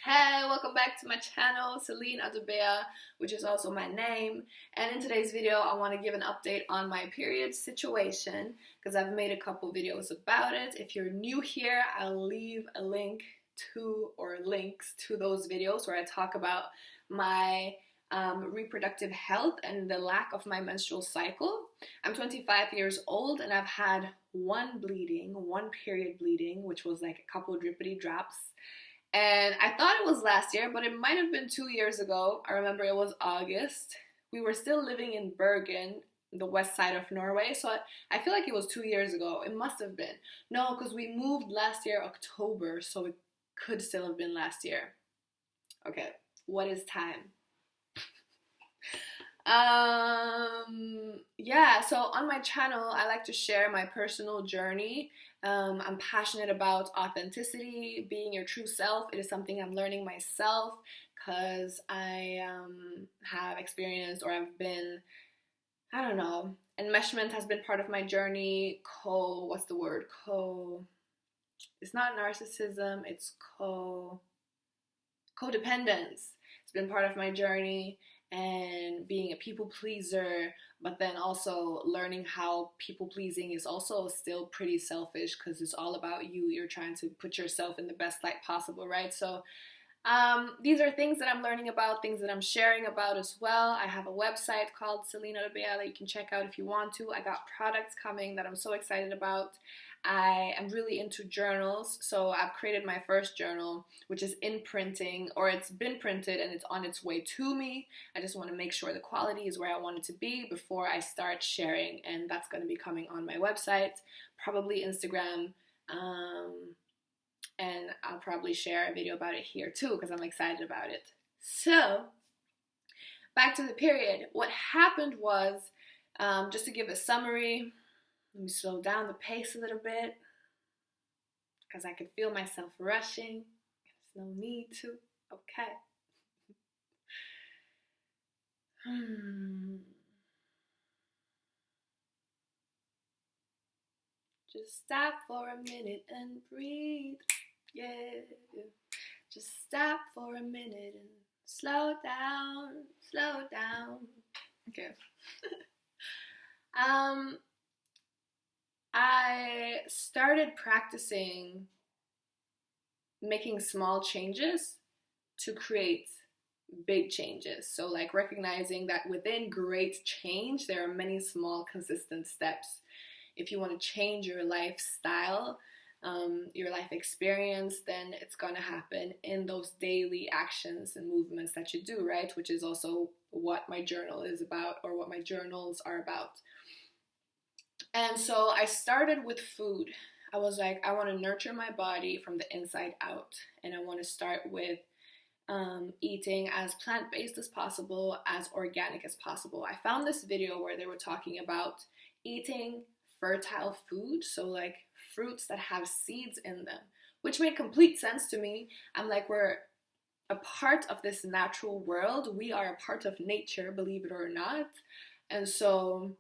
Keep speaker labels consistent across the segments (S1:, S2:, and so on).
S1: Hey, welcome back to my channel, Celine Adubea, which is also my name. And in today's video, I want to give an update on my period situation because I've made a couple videos about it. If you're new here, I'll leave a link to or links to those videos where I talk about my reproductive health and the lack of my menstrual cycle. I'm 25 years old and I've had one period bleeding, which was like a couple drippity drops. And I thought it was last year, but it might have been 2 years ago. I remember it was August. We were still living in Bergen, the west side of Norway. So I feel like it was 2 years ago. It must have been. No, because we moved last year, October. So it could still have been last year. Okay, what is time? Yeah, so on my channel, I like to share my personal journey. I'm passionate about authenticity, being your true self. It is something I'm learning myself because I have experienced or I've been, I don't know, enmeshment has been part of my journey. What's the word? It's not narcissism, it's codependence. It's been part of my journey. And being a people pleaser, but then also learning how people pleasing is also still pretty selfish because it's all about you. You're trying to put yourself in the best light possible, right? So these are things that I'm learning about, things that I'm sharing about as well. I have a website called Celine Adubea that you can check out if you want to. I got products coming that I'm so excited about. I am really into journals, so I've created my first journal, which is in printing, or it's been printed and it's on its way to me. I just want to make sure the quality is where I want it to be before I start sharing, and that's going to be coming on my website, probably Instagram, and I'll probably share a video about it here too because I'm excited about it. So, back to the period. What happened was, just to give a summary, let me slow down the pace a little bit because I could feel myself rushing. There's no need to. Okay. Just stop for a minute and breathe. Yeah. Just stop for a minute and slow down. Slow down. Okay. I started practicing making small changes to create big changes. So like recognizing that within great change, there are many small consistent steps. If you want to change your lifestyle, your life experience, then it's going to happen in those daily actions and movements that you do, right? Which is also what my journal is about, or what my journals are about. And so I started with food. I was like, I want to nurture my body from the inside out. And I want to start with eating as plant-based as possible, as organic as possible. I found this video where they were talking about eating fertile food. So like fruits that have seeds in them, which made complete sense to me. I'm like, we're a part of this natural world. We are a part of nature, believe it or not. And so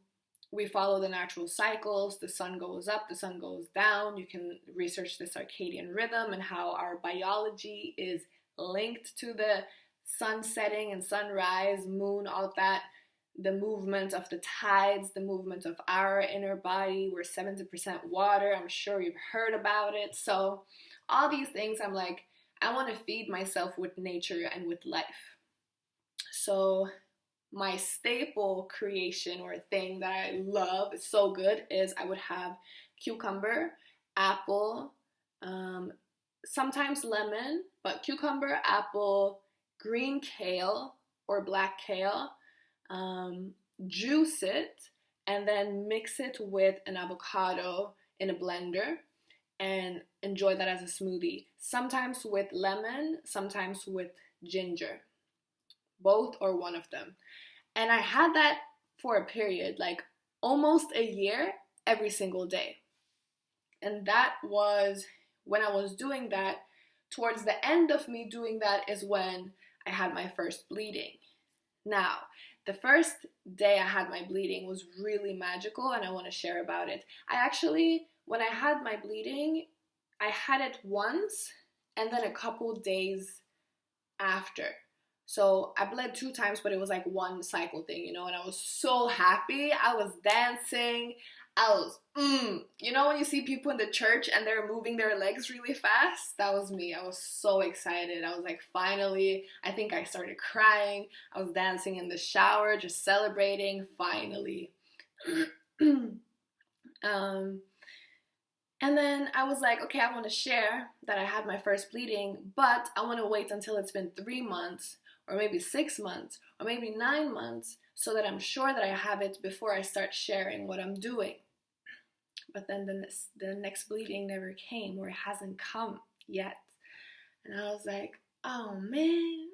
S1: we follow the natural cycles. The sun goes up, the sun goes down. You can research the circadian rhythm and how our biology is linked to the sun setting and sunrise, moon, all of that. The movement of the tides, the movement of our inner body. We're 70% water. I'm sure you've heard about it. So all these things, I'm like, I want to feed myself with nature and with life. So my staple creation or thing that I love, it's so good, is I would have cucumber, apple, sometimes lemon, but cucumber, apple, green kale or black kale, juice it, and then mix it with an avocado in a blender and enjoy that as a smoothie. Sometimes with lemon, sometimes with ginger. Both or one of them. And I had that for a period, like almost a year, every single day. And that was when I was doing that. Towards the end of me doing that is when I had my first bleeding. Now, the first day I had my bleeding was really magical, and I want to share about it. When I had my bleeding, I had it once, and then a couple days after. So I bled 2 times, but it was like one cycle thing, you know, and I was so happy. I was dancing. I was, you know, when you see people in the church and they're moving their legs really fast, that was me. I was so excited. I was like, finally. I think I started crying. I was dancing in the shower, just celebrating, finally. And then I was like, okay, I want to share that I had my first bleeding, but I want to wait until it's been 3 months, or maybe 6 months, or maybe 9 months, so that I'm sure that I have it before I start sharing what I'm doing. But then the next bleeding never came, or it hasn't come yet. And I was like, oh man.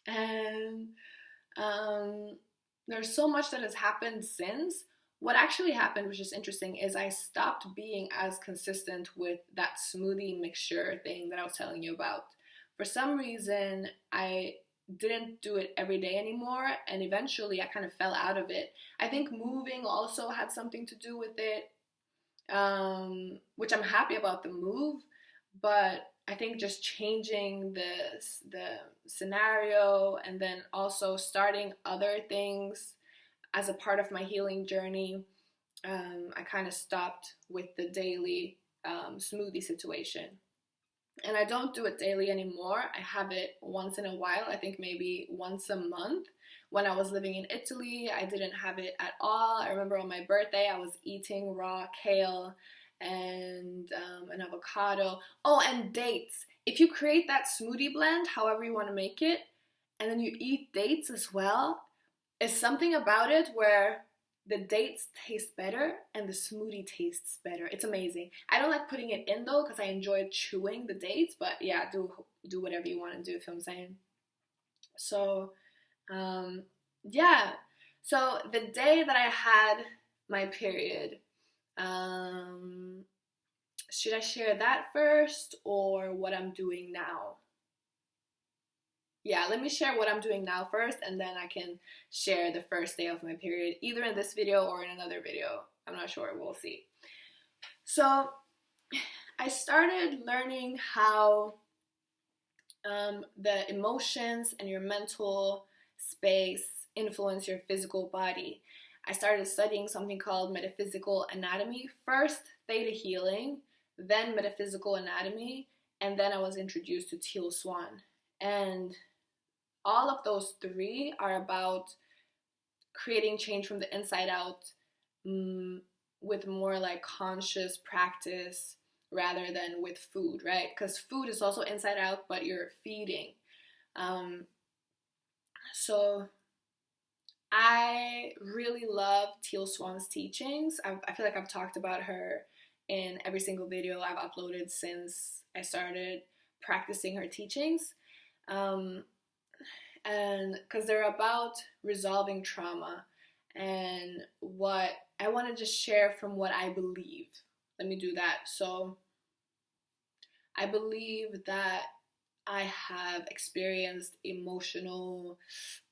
S1: And there's so much that has happened since. What actually happened, which is interesting, is I stopped being as consistent with that smoothie mixture thing that I was telling you about. For some reason, I didn't do it every day anymore, and eventually I kind of fell out of it. I think moving also had something to do with it, which I'm happy about the move, but I think just changing the scenario and then also starting other things as a part of my healing journey, I kind of stopped with the daily smoothie situation. And I don't do it daily anymore. I have it once in a while, I think maybe once a month. When I was living in Italy, I didn't have it at all. I remember on my birthday, I was eating raw kale and an avocado. Oh, and dates. If you create that smoothie blend, however you want to make it, and then you eat dates as well, it's something about it where the dates taste better and the smoothie tastes better. It's amazing. I don't like putting it in though because I enjoy chewing the dates, but yeah, do whatever you want to do, if I'm saying. So, yeah. So the day that I had my period, should I share that first or what I'm doing now? Yeah, let me share what I'm doing now first, and then I can share the first day of my period, either in this video or in another video. I'm not sure, we'll see. So I started learning how the emotions and your mental space influence your physical body. I started studying something called metaphysical anatomy. First, theta healing, then metaphysical anatomy, and then I was introduced to Teal, Swan. And all of those 3 are about creating change from the inside out, with more like conscious practice rather than with food, right? Because food is also inside out, but you're feeding. So I really love Teal Swan's teachings. I feel like I've talked about her in every single video I've uploaded since I started practicing her teachings. And because they're about resolving trauma, and what I want to just share from what I believe. Let me do that. So I believe that I have experienced emotional,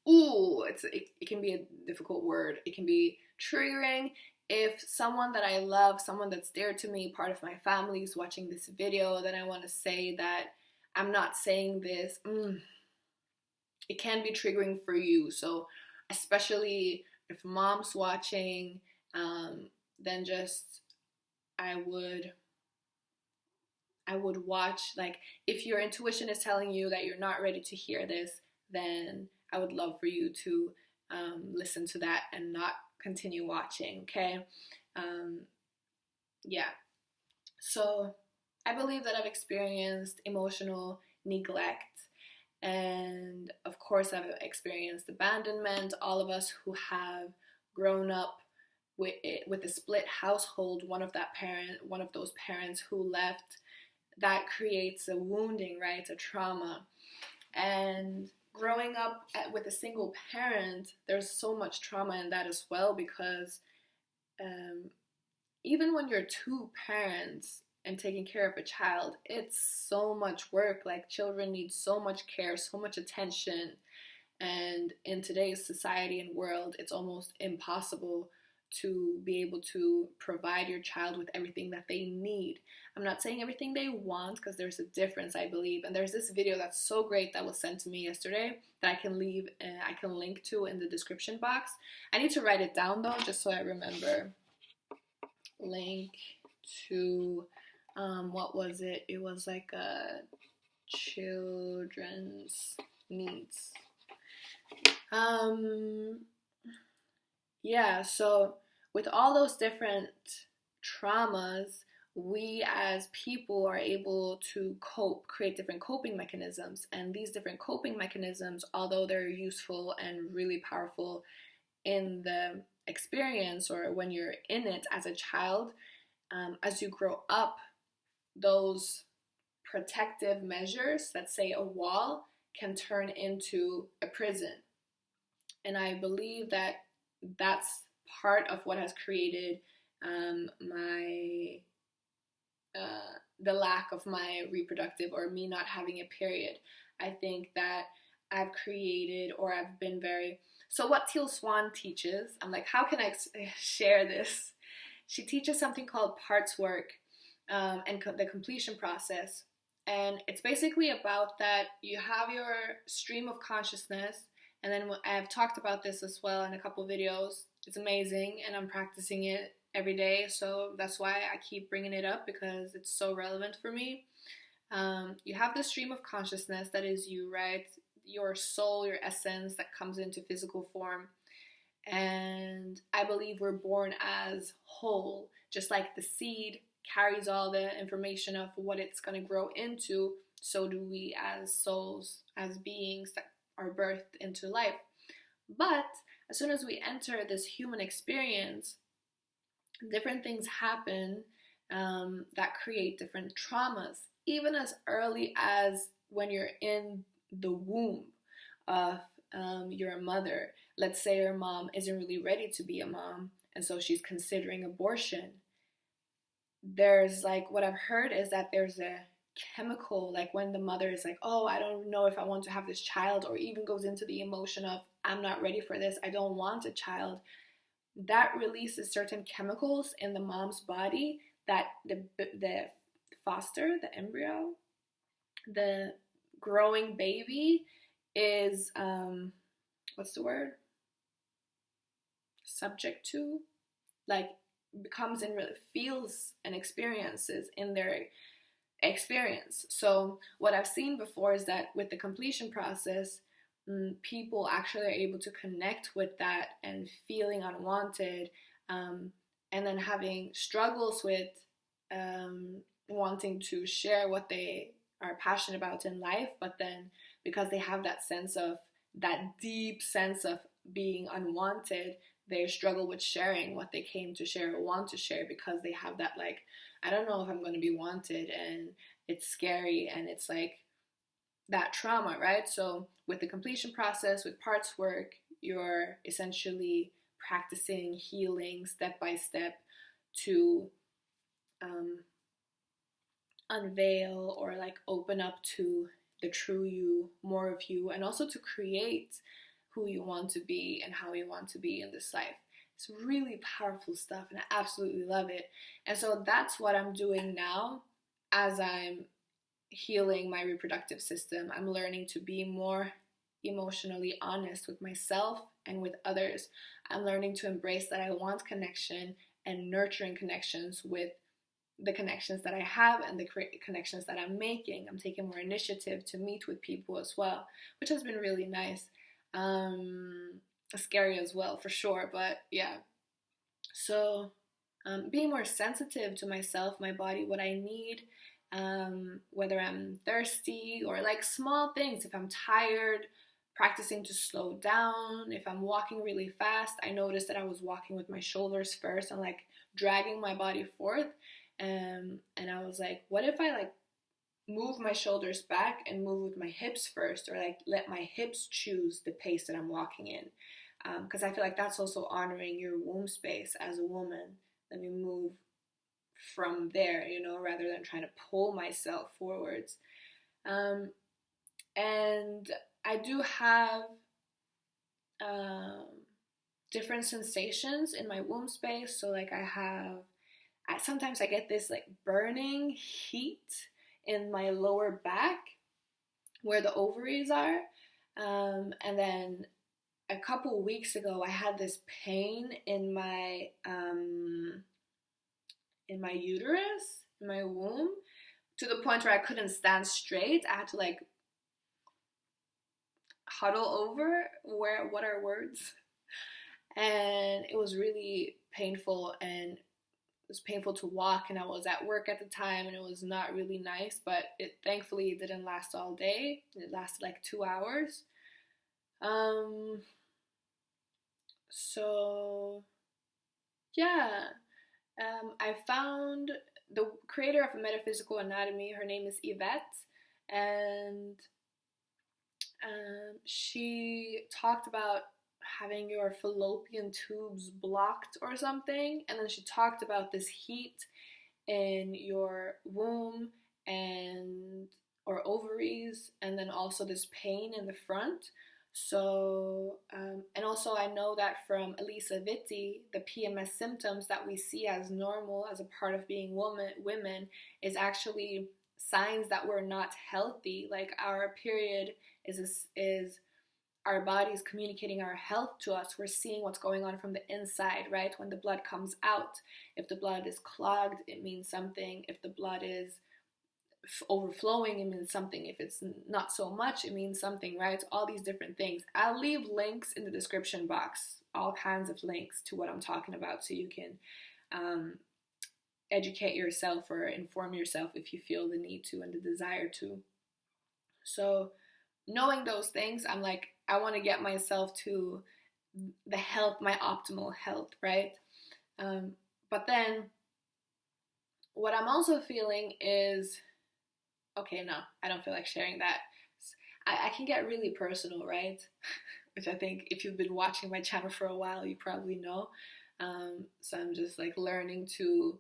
S1: it can be a difficult word. It can be triggering. If someone that I love, someone that's dear to me, part of my family is watching this video, then I want to say that I'm not saying this. It can be triggering for you. So especially if mom's watching, then just I would watch, like, if your intuition is telling you that you're not ready to hear this, then I would love for you to listen to that and not continue watching, okay? Yeah. So I believe that I've experienced emotional neglect, and of course I've experienced abandonment. All of us who have grown up with a split household, one of those parents who left, that creates a wounding, right? A trauma. And growing up with a single parent, there's so much trauma in that as well, because even when you're 2 parents and taking care of a child, it's so much work. Like, children need so much care, so much attention, and in today's society and world, it's almost impossible to be able to provide your child with everything that they need. I'm not saying everything they want, because there's a difference, I believe. And there's this video that's so great that was sent to me yesterday that I can link to in the description box. I need to write it down though, just so I remember. Link to what was it? It was like a children's needs. Yeah, so with all those different traumas, we as people are able to create different coping mechanisms. And these different coping mechanisms, although they're useful and really powerful in the experience or when you're in it as a child, as you grow up, those protective measures, let's say a wall, can turn into a prison. And I believe that that's part of what has created the lack of my reproductive, or me not having a period. I think that I've created, or I've been very... So what Teal Swan teaches, I'm like, how can I share this? She teaches something called parts work, and the completion process. And it's basically about that you have your stream of consciousness, and then I've talked about this as well in a couple videos. It's amazing, and I'm practicing it every day, so that's why I keep bringing it up, because it's so relevant for me. You have the stream of consciousness that is you, right? Your soul, your essence that comes into physical form. And I believe we're born as whole, just like the seed carries all the information of what it's going to grow into, so do we as souls, as beings that are birthed into life. But as soon as we enter this human experience, different things happen that create different traumas, even as early as when you're in the womb of your mother. Let's say your mom isn't really ready to be a mom, and so she's considering abortion. There's like, what I've heard is that there's a chemical, like when the mother is like, oh, I don't know if I want to have this child, or even goes into the emotion of, I'm not ready for this, I don't want a child, that releases certain chemicals in the mom's body that the foster, the embryo, the growing baby is, what's the word? Subject to, like, becomes and really feels and experiences in their experience. So what I've seen before is that with the completion process, people actually are able to connect with that and feeling unwanted, and then having struggles with wanting to share what they are passionate about in life, but then because they have that sense of, that deep sense of being unwanted, they struggle with sharing what they came to share or want to share, because they have that, like, I don't know if I'm going to be wanted, and it's scary, and it's like that trauma, right? So with the completion process, with parts work, you're essentially practicing healing step by step to unveil, or like open up to the true you, more of you, and also to create who you want to be and how you want to be in this life. It's really powerful stuff, and I absolutely love it. And so that's what I'm doing now as I'm healing my reproductive system. I'm learning to be more emotionally honest with myself and with others. I'm learning to embrace that I want connection and nurturing connections with the connections that I have and the connections that I'm making. I'm taking more initiative to meet with people as well, which has been really nice. Scary as well, for sure, but yeah. So being more sensitive to myself, my body, what I need, whether I'm thirsty or like small things. If I'm tired, practicing to slow down. If I'm walking really fast, I noticed that I was walking with my shoulders first and like dragging my body forth, and I was like, what if I like move my shoulders back and move with my hips first, or like let my hips choose the pace that I'm walking in, because I feel like that's also honoring your womb space as a woman. Let me move from there, you know, rather than trying to pull myself forwards. And I do have different sensations in my womb space. So like sometimes I get this like burning heat in my lower back where the ovaries are. And then a couple weeks ago, I had this pain in my uterus, in my womb, to the point where I couldn't stand straight. I had to like huddle over. What are words? And it was really painful, and it was painful to walk, and I was at work at the time, and it was not really nice, but it thankfully didn't last all day. It lasted like 2 hours. So yeah, I found the creator of Metaphysical Anatomy. Her name is Evette, and she talked about having your fallopian tubes blocked or something, and then she talked about this heat in your womb and or ovaries, and then also this pain in the front. So and also I know that from Alisa Vitti, the PMS symptoms that we see as normal as a part of being women is actually signs that we're not healthy. Like our period is our body's communicating our health to us. We're seeing what's going on from the inside, right? When the blood comes out, if the blood is clogged, it means something. If the blood is overflowing, it means something. If it's not so much, it means something, right? All these different things. I'll leave links in the description box, all kinds of links to what I'm talking about, so you can educate yourself or inform yourself if you feel the need to and the desire to. So knowing those things, I'm like, I want to get myself to the health, my optimal health, right? But then what I'm also feeling is, okay, no, I don't feel like sharing that. I can get really personal, right? Which I think if you've been watching my channel for a while, you probably know. So I'm just like learning to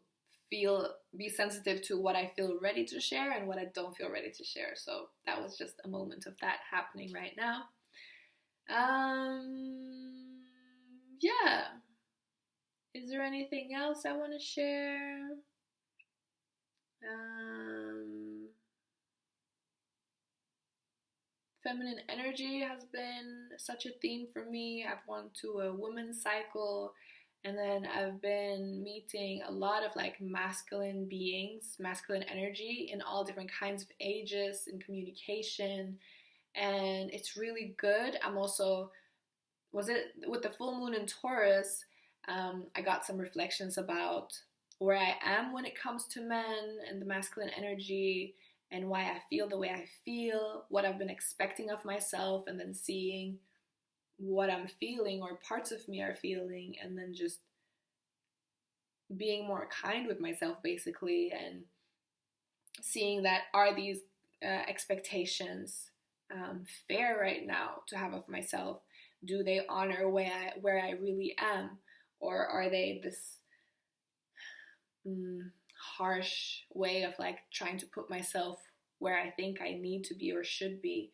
S1: be sensitive to what I feel ready to share and what I don't feel ready to share. So that was just a moment of that happening right now. Yeah. Is there anything else I want to share? Feminine energy has been such a theme for me. I've gone to a women's cycle, and then I've been meeting a lot of like masculine beings, masculine energy in all different kinds of ages and communication, and it's really good. I'm also, with the full moon in Taurus, I got some reflections about where I am when it comes to men and the masculine energy, and why I feel the way I feel, what I've been expecting of myself, and then seeing what I'm feeling or parts of me are feeling, and then just being more kind with myself basically, and seeing that are these expectations fair right now to have of myself? Do they honor where I really am, or are they this harsh way of like trying to put myself where I think I need to be or should be,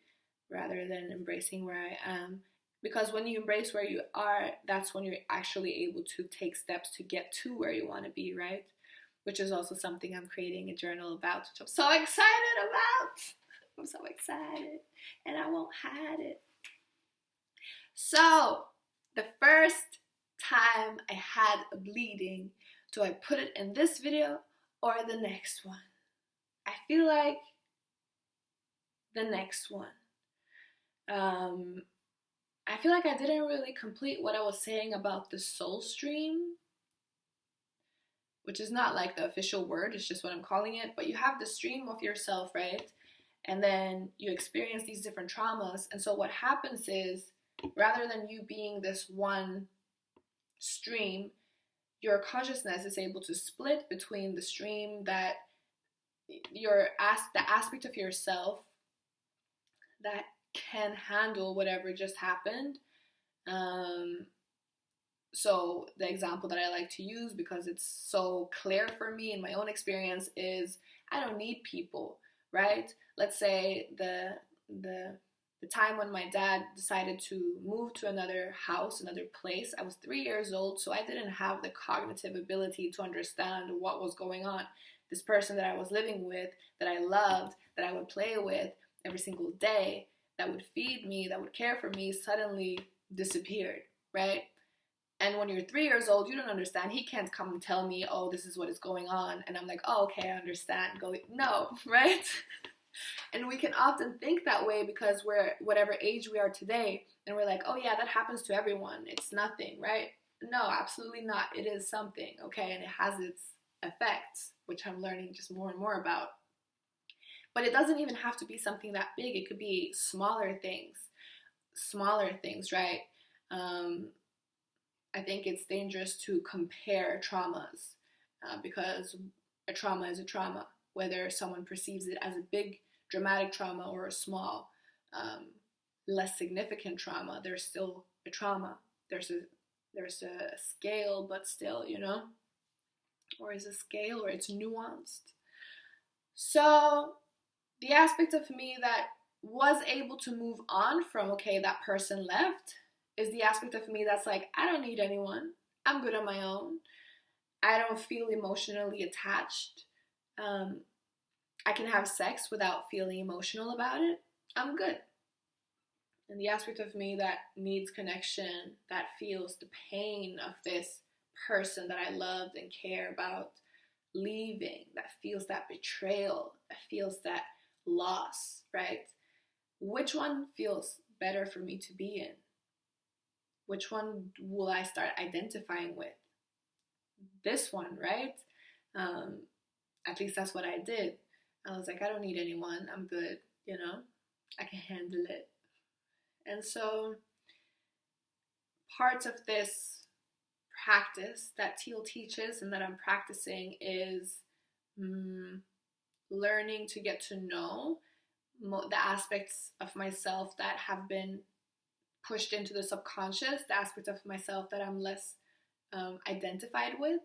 S1: rather than embracing where I am? Because when you embrace where you are, that's when you're actually able to take steps to get to where you want to be, right? Which is also something I'm creating a journal about, which I'm so excited about. I'm so excited, and I won't hide it. So the first time I had a bleeding, do I put it in this video or the next one? I feel like the next one. I feel like I didn't really complete what I was saying about the soul stream, which is not like the official word, it's just what I'm calling it. But you have the stream of yourself, right? And then you experience these different traumas. And so what happens is, rather than you being this one stream, your consciousness is able to split between the stream that the aspect of yourself that can handle whatever just happened. So the example that I like to use, because it's so clear for me in my own experience, is I don't need people, right? Let's say the the time when my dad decided to move to another house, another place. I was 3 years old, so I didn't have the cognitive ability to understand what was going on. This person that I was living with, that I loved, that I would play with every single day, that would feed me, that would care for me, suddenly disappeared, right? And when you're 3 years old, you don't understand. He can't come and tell me, oh, this is what is going on. And I'm like, oh, okay, I understand. No, right? And we can often think that way because we're whatever age we are today. And we're like, oh, yeah, that happens to everyone. It's nothing, right? No, absolutely not. It is something, okay? And it has its effects, which I'm learning just more and more about. But it doesn't even have to be something that big. It could be smaller things, right? I think it's dangerous to compare traumas because a trauma is a trauma, whether someone perceives it as a big dramatic trauma or a small, less significant trauma. There's still a trauma. There's a scale, but still, you know, or is a scale, or it's nuanced. So the aspect of me that was able to move on from, okay, that person left, is the aspect of me that's like, I don't need anyone. I'm good on my own. I don't feel emotionally attached. I can have sex without feeling emotional about it. I'm good. And the aspect of me that needs connection, that feels the pain of this person that I loved and care about leaving, that feels that betrayal, that feels that loss, right? Which one feels better for me to be in? Which one will I start identifying with? This one, right? At least that's what I did. I was like, I don't need anyone. I'm good, you know? I can handle it. And so parts of this practice that Teal teaches and that I'm practicing is learning to get to know the aspects of myself that have been pushed into the subconscious, the aspects of myself that I'm less identified with.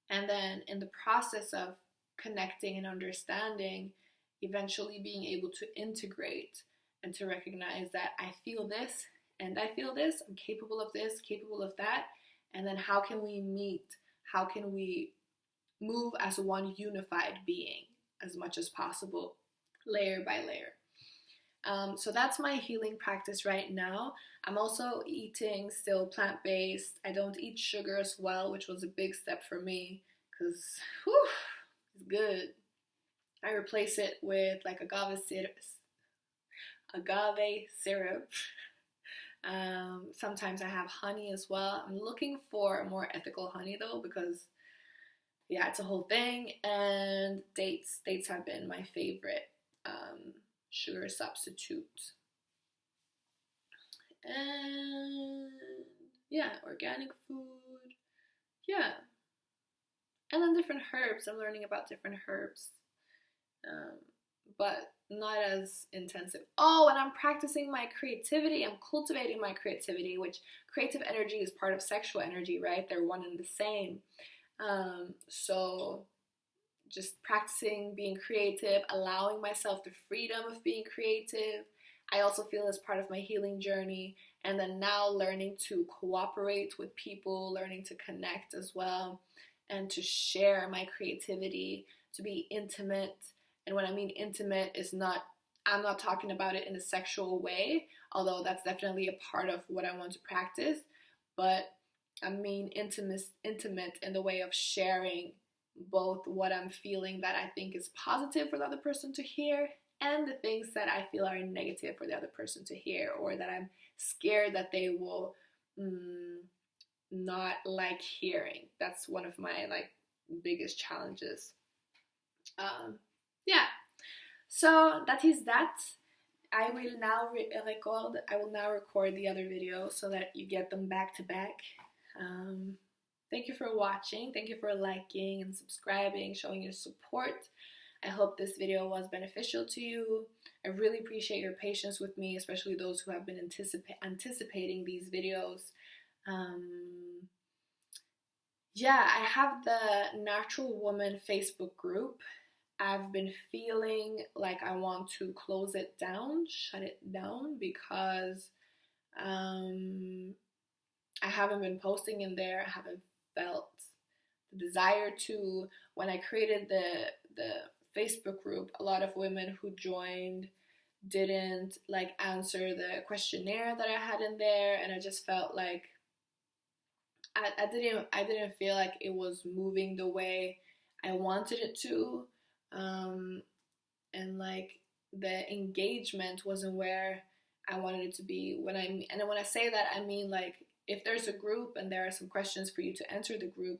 S1: And then in the process of connecting and understanding, eventually being able to integrate and to recognize that I feel this and I feel this, I'm capable of this, capable of that, and then how can we meet? How can we move as one unified being as much as possible, layer by layer? So that's my healing practice right now. I'm also eating still plant-based. I don't eat sugar as well, which was a big step for me because it's good. I replace it with like agave syrup. Sometimes I have honey as well. I'm looking for more ethical honey though, because yeah, it's a whole thing. And dates have been my favorite sugar substitute. And yeah, organic food. Yeah. And then different herbs. I'm learning about different herbs. But not as intensive. Oh, and I'm practicing my creativity. I'm cultivating my creativity, which creative energy is part of sexual energy, right? They're one and the same. So just practicing being creative, allowing myself the freedom of being creative. I also feel as part of my healing journey. And then now learning to cooperate with people, learning to connect as well, and to share my creativity, to be intimate. And when I mean intimate, I'm not talking about it in a sexual way, although that's definitely a part of what I want to practice. But I mean intimate in the way of sharing both what I'm feeling that I think is positive for the other person to hear and the things that I feel are negative for the other person to hear, or that I'm scared that they will not like hearing. That's one of my biggest challenges. Yeah, so that is that. I will now record the other videos so that you get them back to back. Thank you for watching. Thank you for liking and subscribing, showing your support. I hope this video was beneficial to you. I really appreciate your patience with me, especially those who have been anticipating these videos. Yeah, I have the Natural Woman Facebook group. I've been feeling like I want to close it down, shut it down, because I haven't been posting in there. I haven't felt the desire to. When I created the Facebook group, a lot of women who joined didn't like answer the questionnaire that I had in there, and I just felt like I didn't feel like it was moving the way I wanted it to, and like the engagement wasn't where I wanted it to be. When I say that, I mean like if there's a group and there are some questions for you to enter the group,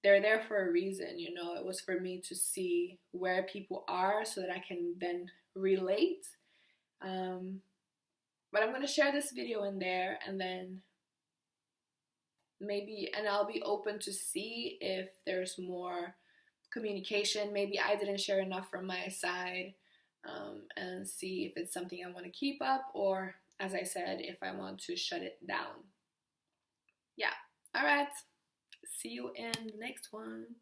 S1: they're there for a reason, you know. It was for me to see where people are so that I can then relate. But I'm gonna share this video in there, and then maybe, and I'll be open to see if there's more communication. Maybe I didn't share enough from my side, and see if it's something I want to keep up, or as I said, if I want to shut it down. Yeah, all right. See you in the next one.